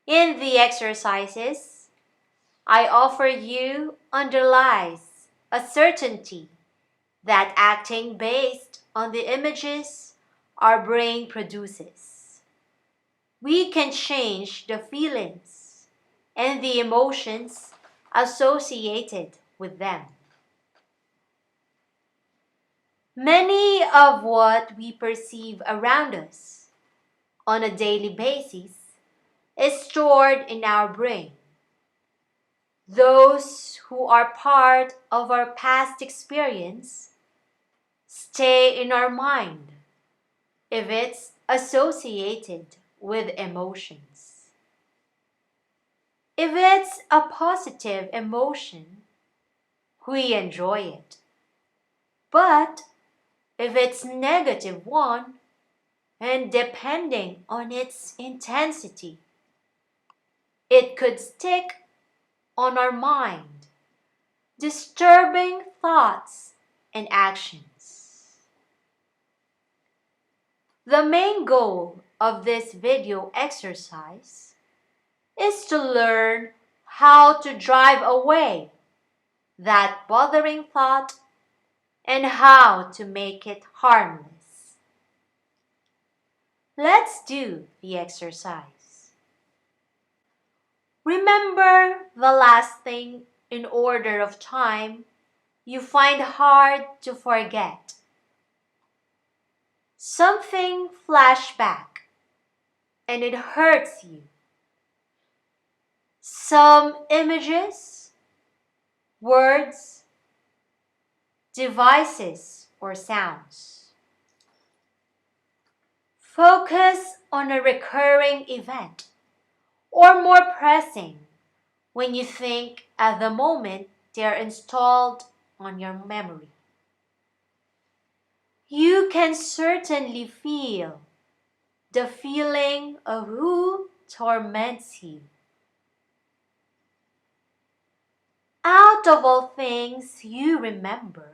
In the exercises, I offer you underlies a certainty that acting based on the images our brain produces, we can change the feelings and the emotions associated with them. Many of what we perceive around us on a daily basis is stored in our brain. Those who are part of our past experience stay in our mind if it's associated with emotions. If it's a positive emotion, we enjoy it. But if it's negative one, and depending on its intensity, it could stick on our mind, disturbing thoughts and actions. The main goal of this video exercise is to learn how to drive away that bothering thought and how to make it harmless. Let's do the exercise. Remember the last thing in order of time you find hard to forget. Something flashed back and it hurts you. Some images, words, devices, or sounds. Focus on a recurring event or more pressing when you think at the moment they're installed on your memory. You can certainly feel the feeling of who torments you. Out of all things you remember,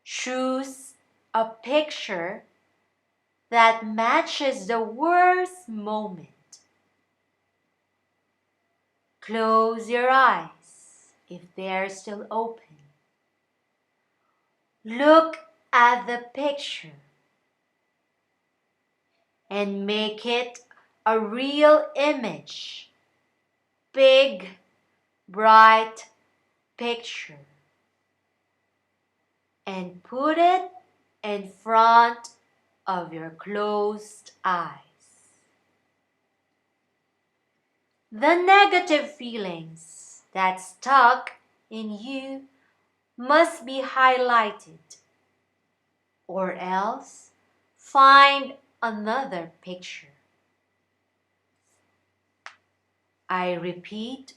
choose a picture that matches the worst moment. Close your eyes if they're still open. Look at the picture and make it a real image. Big, bright picture. And put it in front of your closed eyes. The negative feelings that stuck in you must be highlighted, or else find another picture. I repeat,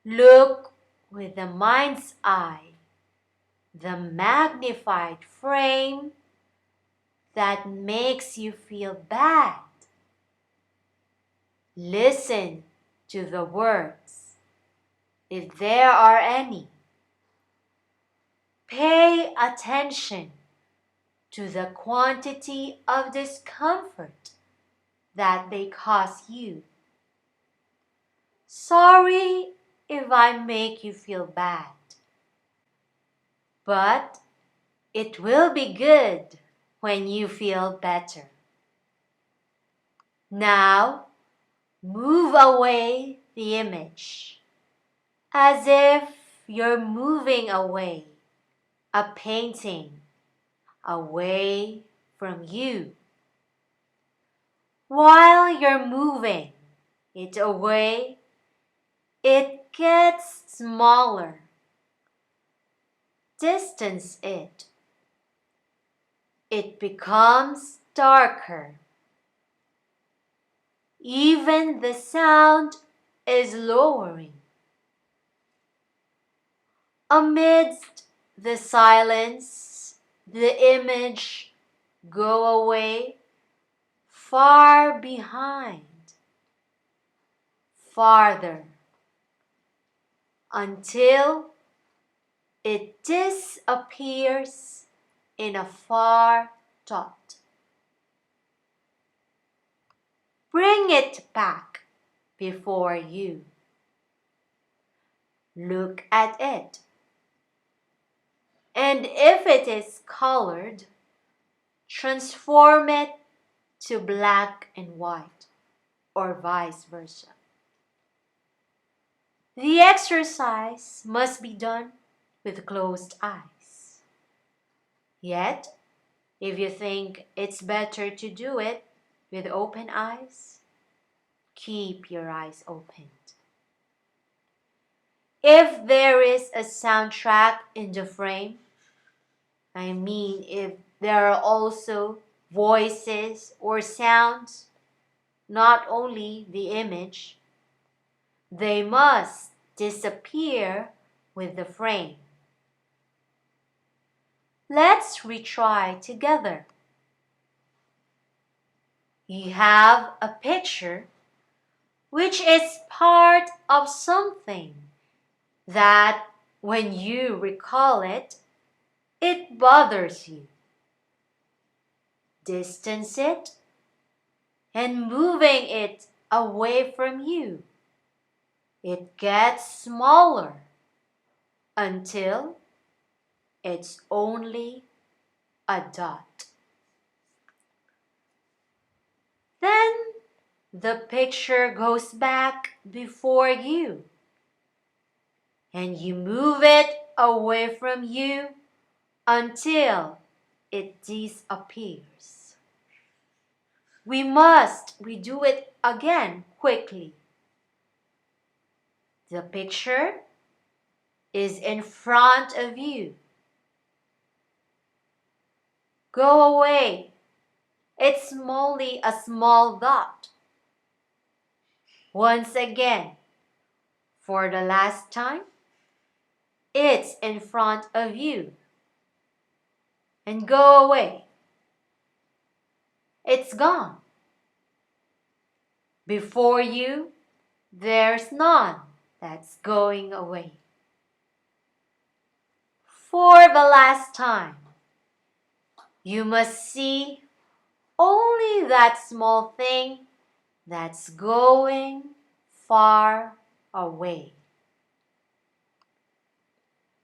look with the mind's eye, the magnified frame that makes you feel bad. Listen to the words, if there are any. Pay attention to the quantity of discomfort that they cause you. Sorry if I make you feel bad, but it will be good when you feel better. Now, move away the image as if you're moving away a painting away from you. While you're moving it away, it gets smaller. Distance it. It becomes darker. Even the sound is lowering. Amidst the silence, the image go away far behind, farther, until it disappears in a far thought. Bring it back before you. Look at it. And if it is colored, transform it to black and white, or vice versa. The exercise must be done with closed eyes. Yet, if you think it's better to do it with open eyes, keep your eyes opened. If there is a soundtrack in the frame, if there are also voices or sounds, not only the image, they must disappear with the frame. Let's retry together. You have a picture which is part of something that when you recall it, it bothers you. Distance it and moving it away from you. It gets smaller until it's only a dot. Then the picture goes back before you and you move it away from you until it disappears. We must redo it again quickly. The picture is in front of you. Go away. It's only a small dot. Once again, for the last time, it's in front of you. And go away. It's gone. Before you, there's none that's going away. For the last time, you must see only that small thing that's going far away.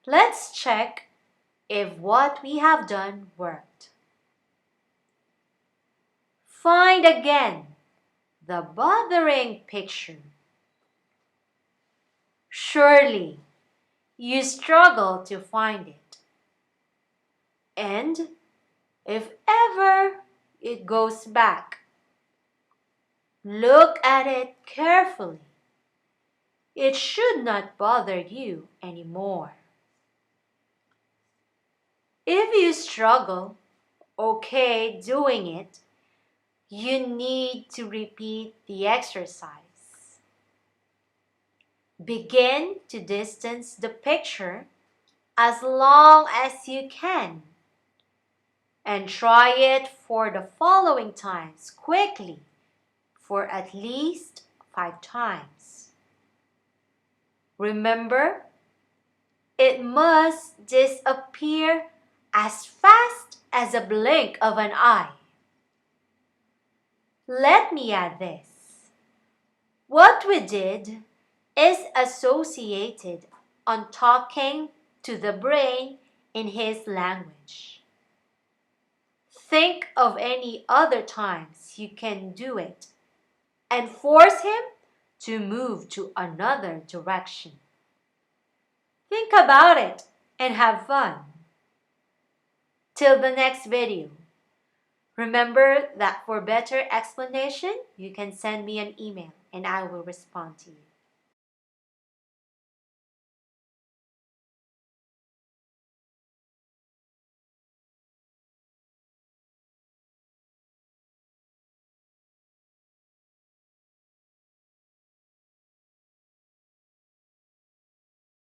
Let's check if what we have done worked. Find again the bothering picture. Surely you struggle to find it. And if ever it goes back, look at it carefully. It should not bother you anymore. If you struggle, doing it, you need to repeat the exercise. Begin to distance the picture as long as you can and try it for the following times quickly for at least 5 times. Remember, it must disappear as fast as a blink of an eye. Let me add this. What we did is associated on talking to the brain in his language. Think of any other times you can do it and force him to move to another direction. Think about it and have fun. Till the next video. Remember that for better explanation, you can send me an email and I will respond to you.